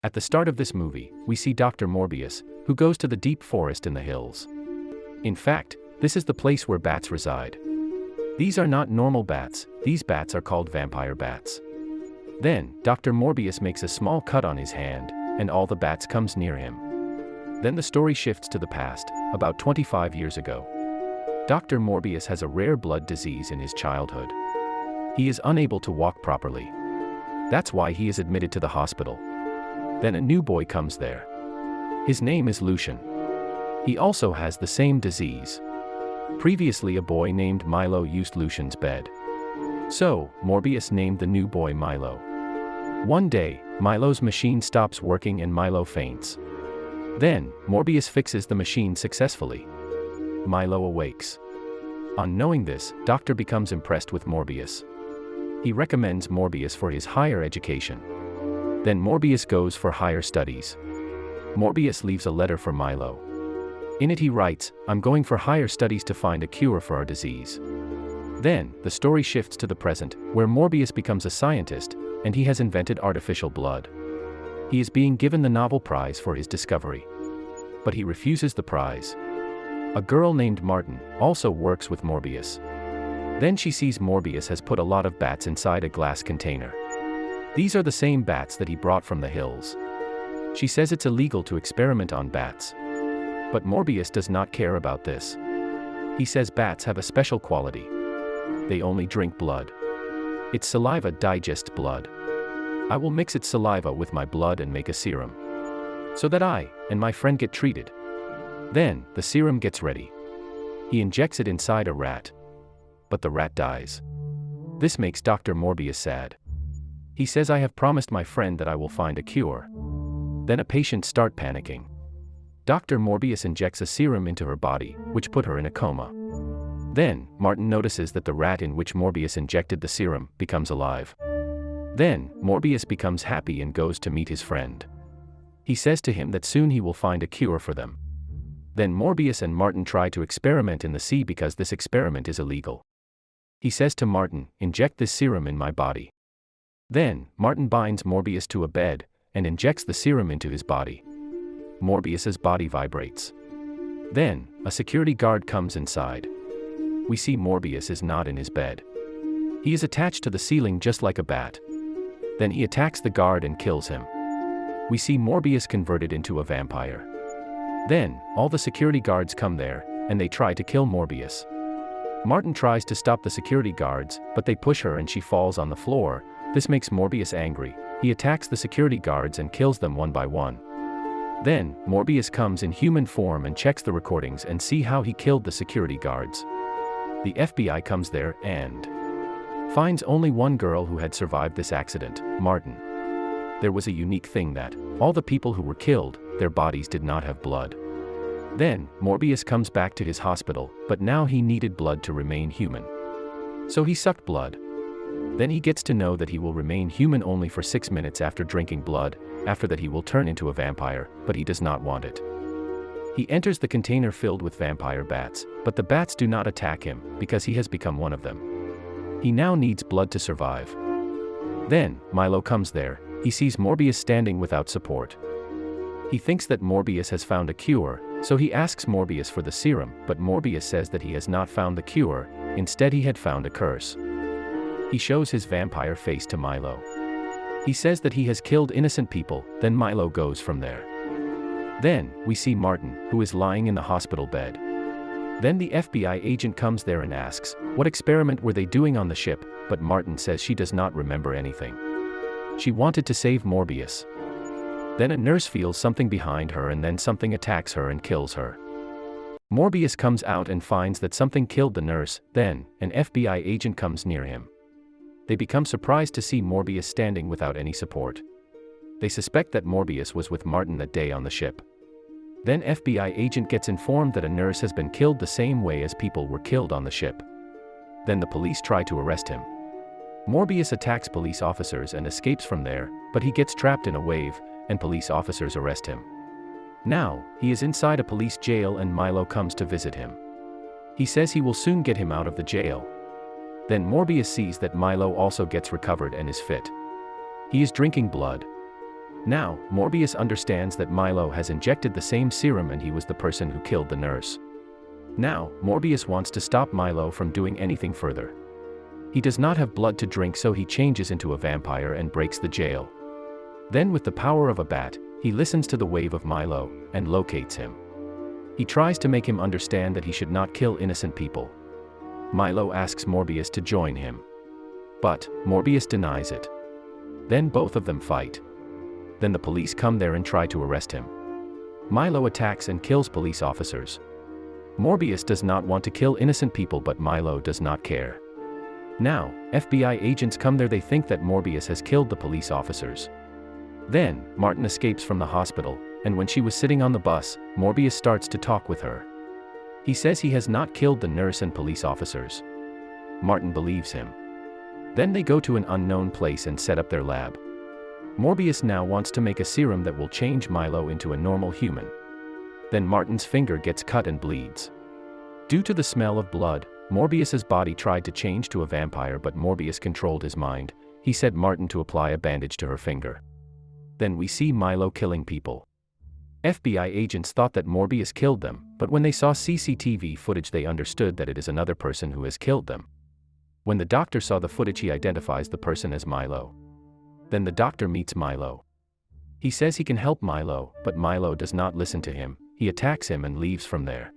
At the start of this movie, we see Dr. Morbius, who goes to the deep forest in the hills. In fact, this is the place where bats reside. These are not normal bats, these bats are called vampire bats. Then, Dr. Morbius makes a small cut on his hand, and all the bats comes near him. Then the story shifts to the past, about 25 years ago. Dr. Morbius has a rare blood disease in his childhood. He is unable to walk properly. That's why he is admitted to the hospital. Then a new boy comes there. His name is Lucian. He also has the same disease. Previously a boy named Milo used Lucian's bed. So, Morbius named the new boy Milo. One day, Milo's machine stops working and Milo faints. Then, Morbius fixes the machine successfully. Milo awakes. On knowing this, Doctor becomes impressed with Morbius. He recommends Morbius for his higher education. Then Morbius goes for higher studies. Morbius leaves a letter for Milo. In it he writes, "I'm going for higher studies to find a cure for our disease." Then, the story shifts to the present, where Morbius becomes a scientist, and he has invented artificial blood. He is being given the Nobel Prize for his discovery. But he refuses the prize. A girl named Martin also works with Morbius. Then she sees Morbius has put a lot of bats inside a glass container. These are the same bats that he brought from the hills. She says it's illegal to experiment on bats. But Morbius does not care about this. He says bats have a special quality. They only drink blood. Its saliva digests blood. I will mix its saliva with my blood and make a serum, so that I and my friend get treated. Then, the serum gets ready. He injects it inside a rat. But the rat dies. This makes Dr. Morbius sad. He says, "I have promised my friend that I will find a cure." Then a patient starts panicking. Dr. Morbius injects a serum into her body, which put her in a coma. Then, Martin notices that the rat in which Morbius injected the serum becomes alive. Then, Morbius becomes happy and goes to meet his friend. He says to him that soon he will find a cure for them. Then Morbius and Martin try to experiment in the sea because this experiment is illegal. He says to Martin, "Inject this serum in my body." Then, Martin binds Morbius to a bed, and injects the serum into his body. Morbius's body vibrates. Then, a security guard comes inside. We see Morbius is not in his bed. He is attached to the ceiling just like a bat. Then he attacks the guard and kills him. We see Morbius converted into a vampire. Then, all the security guards come there, and they try to kill Morbius. Martin tries to stop the security guards, but they push her and she falls on the floor. This makes Morbius angry. He attacks the security guards and kills them one by one. Then, Morbius comes in human form and checks the recordings and see how he killed the security guards. The FBI comes there and finds only one girl who had survived this accident, Martin. There was a unique thing that all the people who were killed, their bodies did not have blood. Then, Morbius comes back to his hospital, but now he needed blood to remain human. So he sucked blood. Then he gets to know that he will remain human only for 6 minutes after drinking blood. After that he will turn into a vampire, but he does not want it. He enters the container filled with vampire bats, but the bats do not attack him, because he has become one of them. He now needs blood to survive. Then, Milo comes there. He sees Morbius standing without support. He thinks that Morbius has found a cure, so he asks Morbius for the serum, but Morbius says that he has not found the cure, instead he had found a curse. He shows his vampire face to Milo. He says that he has killed innocent people, then Milo goes from there. Then, we see Martin, who is lying in the hospital bed. Then the FBI agent comes there and asks, what experiment were they doing on the ship, but Martin says she does not remember anything. She wanted to save Morbius. Then a nurse feels something behind her and then something attacks her and kills her. Morbius comes out and finds that something killed the nurse, then, an FBI agent comes near him. They become surprised to see Morbius standing without any support. They suspect that Morbius was with Martin that day on the ship. Then FBI agent gets informed that a nurse has been killed the same way as people were killed on the ship. Then the police try to arrest him. Morbius attacks police officers and escapes from there, but he gets trapped in a wave, and police officers arrest him. Now, he is inside a police jail and Milo comes to visit him. He says he will soon get him out of the jail. Then Morbius sees that Milo also gets recovered and is fit. He is drinking blood. Now, Morbius understands that Milo has injected the same serum and he was the person who killed the nurse. Now, Morbius wants to stop Milo from doing anything further. He does not have blood to drink, so he changes into a vampire and breaks the jail. Then with the power of a bat, he listens to the wave of Milo and locates him. He tries to make him understand that he should not kill innocent people. Milo asks Morbius to join him. But Morbius denies it. Then both of them fight. Then the police come there and try to arrest him. Milo attacks and kills police officers. Morbius does not want to kill innocent people, but Milo does not care. Now, FBI agents come there. They think that Morbius has killed the police officers. Then, Martin escapes from the hospital, and when she was sitting on the bus, Morbius starts to talk with her. He says he has not killed the nurse and police officers. Martin believes him. Then they go to an unknown place and set up their lab. Morbius now wants to make a serum that will change Milo into a normal human. Then Martin's finger gets cut and bleeds. Due to the smell of blood, Morbius's body tried to change to a vampire, but Morbius controlled his mind. He said Martin to apply a bandage to her finger. Then we see Milo killing people. FBI agents thought that Morbius killed them, but when they saw CCTV footage they understood that it is another person who has killed them. When the doctor saw the footage, he identifies the person as Milo. Then the doctor meets Milo. He says he can help Milo, but Milo does not listen to him. He attacks him and leaves from there.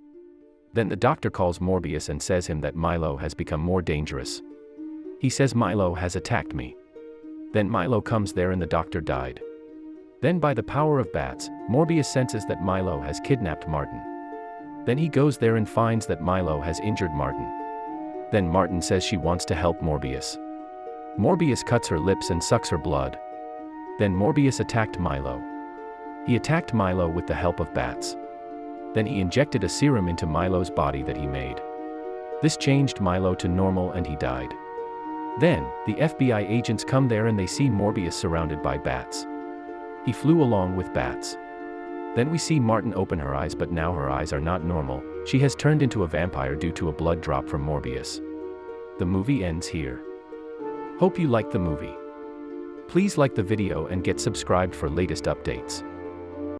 Then the doctor calls Morbius and says him that Milo has become more dangerous. He says Milo has attacked me. Then Milo comes there and the doctor died. Then by the power of bats, Morbius senses that Milo has kidnapped Martin. Then he goes there and finds that Milo has injured Martin. Then Martin says she wants to help Morbius. Morbius cuts her lips and sucks her blood. Then Morbius attacked Milo. He attacked Milo with the help of bats. Then he injected a serum into Milo's body that he made. This changed Milo to normal and he died. Then, the FBI agents come there and they see Morbius surrounded by bats. He flew along with bats. Then we see Martin open her eyes, but now her eyes are not normal. She has turned into a vampire due to a blood drop from Morbius. The movie ends here. Hope you liked the movie. Please like the video and get subscribed for latest updates.